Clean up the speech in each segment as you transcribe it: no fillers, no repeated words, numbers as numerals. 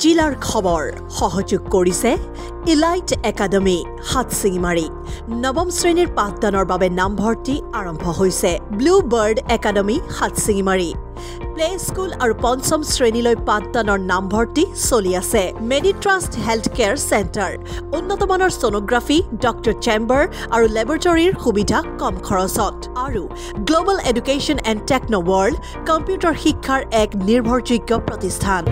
জিলাৰ খবৰ সহযোগ কৰিছে ইলাইট একাডেমি হাতছিঙিমাৰী নৱম শ্ৰেণীৰ পাঠদানৰ বাবে নামভৰ্তি আৰম্ভ হৈছে Blue Bird Academy Hatsingimari play school আৰু পঞ্চম শ্ৰেণীলৈ পাঠদানৰ নামভৰ্তি চলি আছে মেডিট্ৰাষ্ট হেল্থ কেয়াৰ চেণ্টাৰ উন্নতমানৰ সোনোগ্ৰাফি ডক্টৰ চেম্বাৰ আৰু লেবৰেটৰীৰ সুবিধা কম খৰচত আৰু global education and techno world computer শিক্ষাৰ এক নিৰ্ভৰযোগ্য প্ৰতিষ্ঠান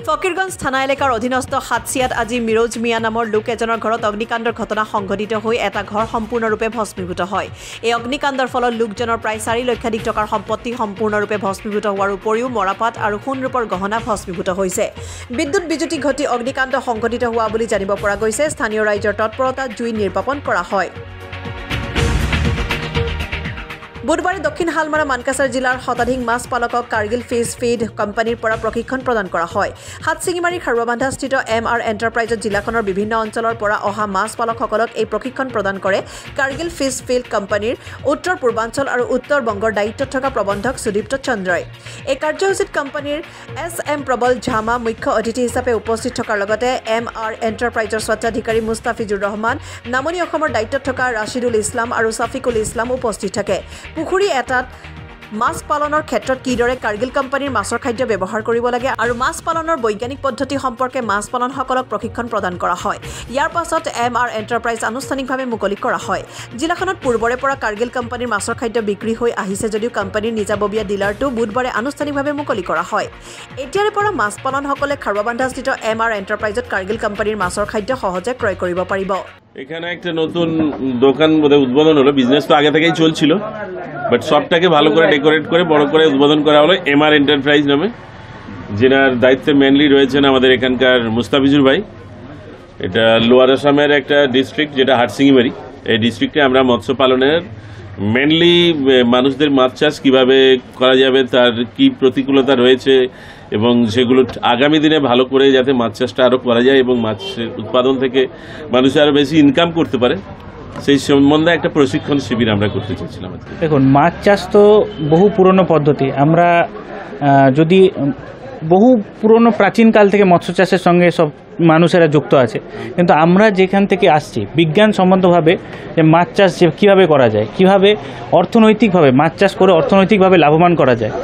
ফকিৰগঞ্জ থানা এলেকাৰ অধীনস্থ হাতছিয়াত আজি মিৰোজ মিয়া নামৰ লোক এজনৰ ঘৰত অগ্নিকাণ্ডৰ ঘটনা সংঘটিত হৈ এটা ঘৰ সম্পূৰ্ণৰূপে ভস্মীভূত হয় এই অগ্নিকাণ্ডৰ ফলত লোকজনৰ প্ৰায় 4 লক্ষাধিক টকাৰ সম্পত্তি সম্পূৰ্ণৰূপে ভস্মীভূত হোৱাৰ উপৰিও মৰাপাট আৰু সোণৰূপৰ গহনা ভস্মীভূত হৈছে বিদ্যুৎ বিজুতি ঘটি অগ্নিকাণ্ড সংঘটিত হোৱা বুলি জানিব পৰা গৈছে স্থানীয় ৰাইজৰ তৎপৰতাত জুই নিৰ্বাপন কৰা হয় বুধবাৰে দক্ষিণ হালমাৰা মানকাছাৰ জিলাৰ শতাধিক মাছ পালকক কাৰ্গিল ফিছ ফিড কোম্পানীৰ পৰা প্ৰশিক্ষণ প্ৰদান কৰা হয় হাতছিঙিমাৰী খাৰুৱাবান্ধাস্থিত এমআৰ এণ্টাৰপ্ৰাইজত জিলাখনৰ বিভিন্ন অঞ্চলৰ পৰা অহা মাছ পালকসকলক এই প্ৰশিক্ষণ প্ৰদান কৰে কাৰ্গিল ফিছ ফিড কোম্পানীৰ উত্তৰ পূৰ্বাঞ্চল আৰু উত্তৰ বংগৰ দায়িত্বত থকা প্ৰবন্ধক সুদীপ্ত চন্দ্ৰই এই কাৰ্যসূচীত কোম্পানীৰ এছএম প্ৰবল ঝামা মুখ্য অতিথি হিচাপে উপস্থিত থকাৰ লগতে এমআৰ এণ্টাৰপ্ৰাইজৰ স্বত্বাধিকাৰী মুস্তাফিজুৰ ৰহমান নামনি অসমৰ দায়িত্বত থকা ৰাছিদুল ইছলাম আৰু ছাফিকুল ইছলাম উপস্থিত থাকে পুখুৰী এটাত মাছ পালনৰ ক্ষেত্ৰত কিদৰে কাৰ্গিল কোম্পানীৰ মাছৰ খাদ্য ব্যৱহাৰ কৰিব লাগে আৰু মাছ পালনৰ বৈজ্ঞানিক পদ্ধতি সম্পৰ্কে মাছ পালনসকলক প্ৰশিক্ষণ প্ৰদান কৰা হয় ইয়াৰ পাছত এমআৰ এণ্টাৰপ্ৰাইজ আনুষ্ঠানিকভাৱে মুকলি কৰা হয় জিলাখনত পূৰ্বৰে পৰা কাৰ্গিল কোম্পানীৰ মাছৰ খাদ্য বিক্ৰী হৈ আহিছে যদিও কোম্পানীৰ নিজাববীয়া ডিলাৰটো বুধবাৰে আনুষ্ঠানিকভাৱে মুকলি কৰা হয় এতিয়াৰে পৰা মাছ পালনসকলে খাৰুৱাবান্ধাস্থিত এমআৰ এণ্টাৰপ্ৰাইজত কাৰ্গিল কোম্পানীৰ মাছৰ খাদ্য সহজে ক্ৰয় কৰিব পাৰিব এখানে একটা নতুন দোকান বোধহয় উদ্বোধন হলো বিজনেস তো আগে থেকেই চলছিল বাট সবটাকে ভালো করে ডেকোরেট করে বড় করে উদ্বোধন করা হলো এমআর এন্টারপ্রাইজ নামে যেনার দায়িত্বে মেনলি রয়েছেন আমাদের এখানকার মুস্তাফিজুর ভাই এটা লোয়ার আসামের একটা ডিস্ট্রিক্ট যেটা হাটসিঙিমারি এই ডিস্ট্রিক্টে আমরা মৎস্য পালনের মেনলি মানুষদের মাছ চাষ কীভাবে করা যাবে তার কি প্রতিকূলতা রয়েছে এবং সেগুলো আগামী দিনে ভালো করে যাতে মাছ চাষটা আরও করা যায় এবং মাছের উৎপাদন থেকে মানুষ আরও বেশি ইনকাম করতে পারে সেই সম্বন্ধে একটা প্রশিক্ষণ শিবির আমরা করতে চাইছিলাম দেখুন মাছ চাষ তো বহু পুরনো পদ্ধতি আমরা যদি বহু পুরনো প্রাচীনকাল থেকে মৎস্য চাষের সঙ্গে সব মানুষেরা যুক্ত আছে কিন্তু আমরা যেখান থেকে আসছি বিজ্ঞানসম্মতভাবে যে মাছ চাষ কীভাবে করা যায় কীভাবে অর্থনৈতিকভাবে মাছ চাষ করে অর্থনৈতিকভাবে লাভবান করা যায়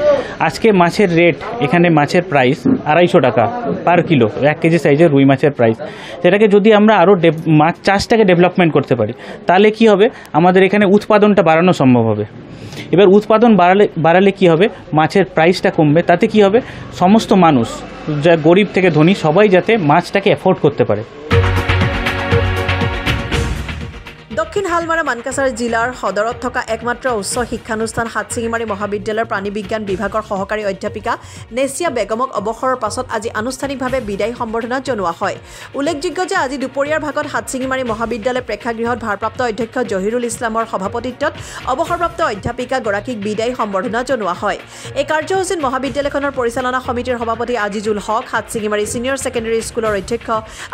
আজকে মাছের রেট এখানে মাছের প্রাইস 250 টাকা পার কিলো 1 কেজি সাইজের রুই মাছের প্রাইস সেটাকে যদি আমরা আরও মাছ চাষটাকে ডেভেলপমেন্ট করতে পারি তাহলে কি হবে আমাদের এখানে উৎপাদনটা বাড়ানো সম্ভব হবে এবার উৎপাদন বাড়ালে কি হবে মাছের প্রাইসটা কমবে তাতে কি হবে সমস্ত মানুষ যা গরিব থেকে ধনী সবাই যাতে মাছটাকে অ্যাফোর্ড করতে পারে দক্ষিণ হালমাৰা মানকাছাৰ জিলাৰ সদৰত থকা একমাত্ৰ উচ্চ শিক্ষানুষ্ঠান হাতছিঙিমাৰী মহাবিদ্যালয়ৰ প্ৰাণী বিজ্ঞান বিভাগৰ সহকাৰী অধ্যাপিকা নেছিয়া বেগমক অৱসৰৰ পাছত আজি আনুষ্ঠানিকভাৱে বিদায়ী সম্বৰ্ধনা জনোৱা হয় উল্লেখযোগ্য যে আজি দুপৰীয়াৰ ভাগত হাতছিঙিমাৰী মহাবিদ্যালয় প্ৰেক্ষাগৃহত ভাৰপ্ৰাপ্ত অধ্যক্ষ জহিৰুল ইছলামৰ সভাপতিত্বত অৱসৰপ্ৰাপ্ত অধ্যাপিকাগৰাকীক বিদায়ী সম্বৰ্ধনা জনোৱা হয় এই কাৰ্যসূচীত মহাবিদ্যালয়খনৰ পৰিচালনা সমিতিৰ সভাপতি আজিজুল হক হাতছিঙিমাৰী ছিনিয়ৰ ছেকেণ্ডেৰী স্কুলৰ অধ্যক্ষ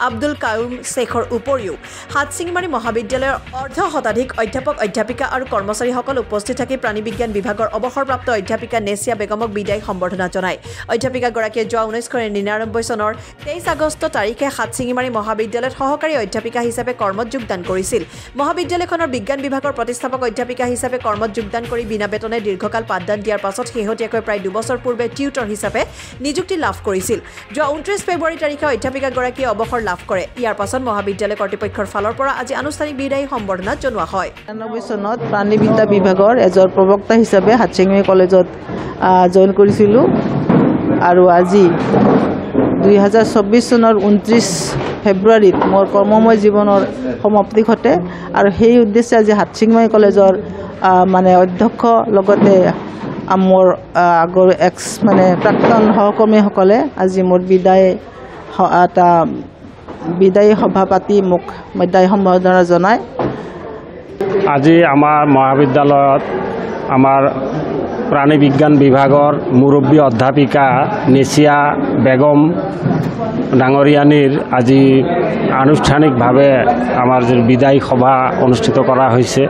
আব্দুল কায়ুম শেখৰ উপৰিও হাতছিঙিমাৰী মহাবিদ্যালয়ৰ অৰ্ধ শতাধিক অধ্যাপক অধ্যাপিকা আৰু কৰ্মচাৰীসকল উপস্থিত থাকি প্ৰাণী বিজ্ঞান বিভাগৰ অৱসৰপ্ৰাপ্ত অধ্যাপিকা নেছিয়া বেগমক বিদায়ী সম্বৰ্ধনা জনায় অধ্যাপিকাগৰাকীয়ে যোৱা 1999 চনৰ 23 আগষ্ট তাৰিখে হাতছিঙিমাৰী মহাবিদ্যালয়ত সহকাৰী অধ্যাপিকা হিচাপে কৰ্মত যোগদান কৰিছিল মহাবিদ্যালয়খনৰ বিজ্ঞান বিভাগৰ প্ৰতিষ্ঠাপক অধ্যাপিকা হিচাপে কৰ্মত যোগদান কৰি বিনা বেতনে দীৰ্ঘকাল পাঠদান দিয়াৰ পাছত শেহতীয়াকৈ প্ৰায় 2 বছৰ পূৰ্বে টিউটৰ হিচাপে নিযুক্তি লাভ কৰিছিল যোৱা 29 ফেব্ৰুৱাৰী তাৰিখে অধ্যাপিকাগৰাকীয়ে অৱসৰ লাভ কৰে ইয়াৰ পাছত মহাবিদ্যালয় কৰ্তৃপক্ষৰ ফালৰ পৰা আজি আনুষ্ঠানিক বিদায়ী সম্বৰ্ধনা জনোৱা হয় 99 চনত প্ৰাণীবিদ্যা বিভাগৰ এজন প্ৰবক্তা হিচাপে হাতছিঙিমাৰী কলেজত জইন কৰিছিলোঁ আৰু আজি 2024 চনৰ 29 ফেব্ৰুৱাৰীত মোৰ কৰ্মময় জীৱনৰ সমাপ্তি ঘটে আৰু সেই উদ্দেশ্যে আজি হাতছিঙিমাৰী কলেজৰ মানে অধ্যক্ষ লগতে মোৰ আগৰ মানে প্ৰাক্তন সহকৰ্মীসকলে আজি মোৰ বিদায়ী সভা পাতি মোক বিদায়ী সম্বৰ্ধনা জনায় আজি আমাৰ মহাবিদ্যালয়ত আমাৰ প্ৰাণী বিজ্ঞান বিভাগৰ মুৰব্বী অধ্যাপিকা নেছিয়া বেগম ডাঙৰীয়ানীৰ আজি আনুষ্ঠানিকভাৱে আমাৰ বিদায়ী সভা অনুষ্ঠিত কৰা হৈছে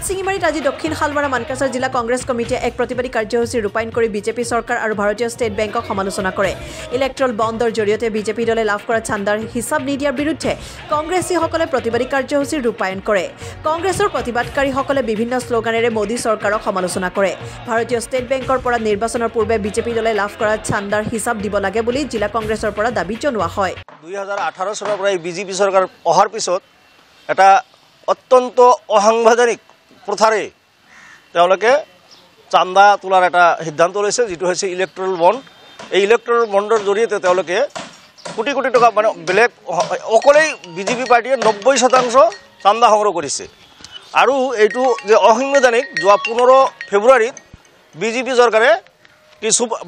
হাটশিঙিমাৰীত আজি দক্ষিণ শালমাৰা মানকাছাৰ জিলা কংগ্ৰেছ কমিটিয়ে এক প্ৰতিবাদী কাৰ্যসূচী ৰূপায়ণ কৰি বিজেপি চৰকাৰ আৰু ভাৰতীয় ষ্টেট বেংকক সমালোচনা কৰে। ইলেক্ট্ৰল বণ্ডৰ জৰিয়তে বিজেপি দলে লাভ কৰা চান্দাৰ হিচাপ নিদিয়াৰ বিৰুদ্ধে কংগ্ৰেছীসকলে প্ৰতিবাদী কাৰ্যসূচী ৰূপায়ণ কৰে। কংগ্ৰেছৰ প্ৰতিবাদকাৰীসকলে বিভিন্ন শ্লোগানেৰে মোদী চৰকাৰক সমালোচনা কৰে। ভাৰতীয় ষ্টেট বেংকৰ পৰা নিৰ্বাচনৰ পূৰ্বে বিজেপি দলে লাভ কৰা চান্দাৰ হিচাপ দিব লাগে বুলি জিলা কংগ্ৰেছৰ পৰা দাবী জনোৱা হয়। 2018 চনৰ পৰা বিজেপি চৰকাৰ অহাৰ পিছত এটা অত্যন্ত অসাংবিধানিক প্ৰথাৰে তেওঁলোকে চান্দা তোলাৰ এটা সিদ্ধান্ত লৈছে, যিটো হৈছে ইলেক্ট্ৰল বণ্ড। এই ইলেক্ট্ৰল বণ্ডৰ জৰিয়তে তেওঁলোকে কোটি কোটি টকা মানে বেলেগ অকলেই বিজেপি পাৰ্টীয়ে 90% চান্দা সংগ্ৰহ কৰিছে। আৰু এইটো যে অসাংবিধানিক, যোৱা 15 ফেব্ৰুৱাৰীত বিজেপি চৰকাৰে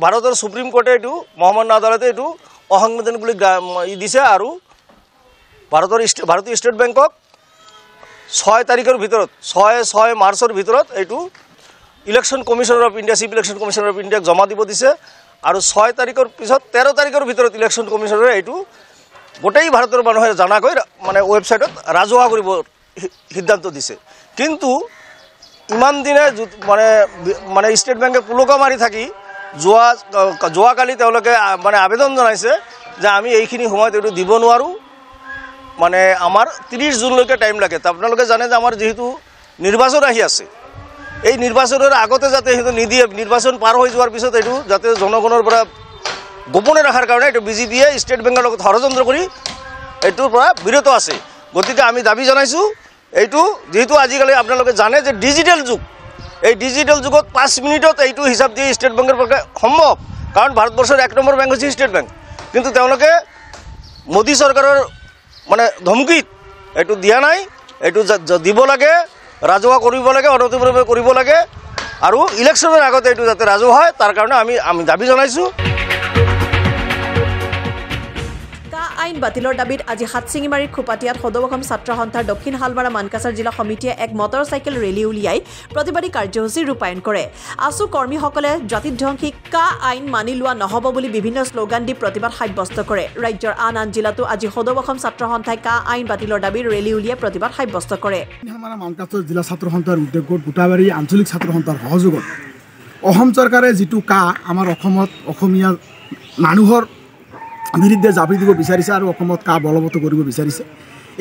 ভাৰতৰ সুপ্ৰিম কোৰ্টে এইটো মহামান্য আদালতে এইটো অসাংবিধানিক বুলি দিছে। আৰু ভাৰতীয় ষ্টেট বেংকক 6 তাৰিখৰ ভিতৰত 6 মাৰ্চৰ ভিতৰত এইটো election commissioner of India, chief election commissioner of ইণ্ডিয়াক জমা দিব দিছে। আৰু 6 তাৰিখৰ পিছত 13 তাৰিখৰ ভিতৰত ইলেকশ্যন কমিশনাৰে এইটো গোটেই ভাৰতৰ মানুহে জনাকৈ মানে ৱেবছাইটত ৰাজহুৱা কৰিব সিদ্ধান্ত দিছে। কিন্তু ইমান দিনে মানে ষ্টেট বেংকে পুলকা মাৰি থাকি যোৱাকালি তেওঁলোকে মানে আবেদন জনাইছে যে আমি এইখিনি সময়ত এইটো দিব নোৱাৰোঁ, মানে আমাৰ 30 জুনলৈকে টাইম লাগে। আপোনালোকে জানে যে আমাৰ যিহেতু নিৰ্বাচন আহি আছে, এই নিৰ্বাচনৰ আগতে যাতে সেইটো নিদিয়ে, নিৰ্বাচন পাৰ হৈ যোৱাৰ পিছত এইটো যাতে জনগণৰ পৰা গোপনে ৰখাৰ কাৰণে এইটো বিজেপিয়ে ষ্টেট বেংকৰ লগত ষড়যন্ত্ৰ কৰি এইটোৰ পৰা বিৰত আছে। গতিকে আমি দাবী জনাইছোঁ, এইটো যিহেতু আজিকালি আপোনালোকে জানে যে ডিজিটেল যুগ, এই ডিজিটেল যুগত 5 মিনিটত এইটো হিচাপ দিয়ে ষ্টেট বেংকৰ পক্ষে সম্ভৱ, কাৰণ ভাৰতবৰ্ষৰ 1 নম্বৰ বেংক হৈছে ষ্টেট বেংক। কিন্তু তেওঁলোকে মোদী চৰকাৰৰ মানে ধমকিত এইটো দিয়া নাই। এইটো দিব লাগে, ৰাজহুৱা কৰিব লাগে, অনতিবিলম্বে কৰিব লাগে, আৰু ইলেকশ্যনৰ আগতে এইটো যাতে ৰাজহুৱা হয় তাৰ কাৰণে আমি দাবী জনাইছোঁ। আইন বাতিলৰ দাবীত আজি হাটশিঙিমাৰীৰ খোপাটিয়াত সদৌ অসম ছাত্ৰ সন্থাৰ দক্ষিণ শালমাৰা মানকাছাৰ জিলা সমিতিয়ে এক মটৰ চাইকেল ৰেলী উলিয়াই প্ৰতিবাদী কাৰ্যসূচী ৰূপায়ণ কৰে। আছু কৰ্মীসকলে জাতিধ্বংসী কা আইন মানি লোৱা নহ'ব বুলি বিভিন্ন শ্লোগান দি প্ৰতিবাদ সাব্যস্ত কৰে। ৰাজ্যৰ আন জিলাতো আজি সদৌ অসম ছাত্ৰ সন্থাই কা আইন বাতিলৰ দাবীত ৰেলী উলিয়াই প্ৰতিবাদ সাব্যস্ত কৰে। মানকাছাৰ জিলা ছাত্ৰ সন্থাৰ উদ্যোগত গোটাবাৰী আঞ্চলিক ছাত্ৰ সন্থাৰ সহযোগত অসম চৰকাৰে যিটো কা আমাৰ অসমত অসমীয়া মানুহৰ বিৰুদ্ধে জাপি দিব বিচাৰিছে আৰু অসমত কা বলবৎ কৰিব বিচাৰিছে,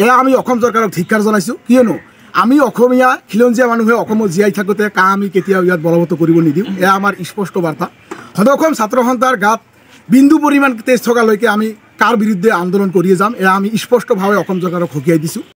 এয়া আমি অসম চৰকাৰক ধিক্কাৰ জনাইছোঁ। কিয়নো আমি অসমীয়া খিলঞ্জীয়া মানুহে অসমত জীয়াই থাকোঁতে কা আমি কেতিয়াও ইয়াত বলবৎ কৰিব নিদিওঁ, এয়া আমাৰ স্পষ্ট বাৰ্তা। সদৌ অসম ছাত্ৰ সন্থাৰ গাত বিন্দু পৰিমাণ তেজ থকালৈকে আমি কাৰ বিৰুদ্ধে আন্দোলন কৰিয়ে যাম, এয়া আমি স্পষ্টভাৱে অসম চৰকাৰক সকীয়াই দিছোঁ।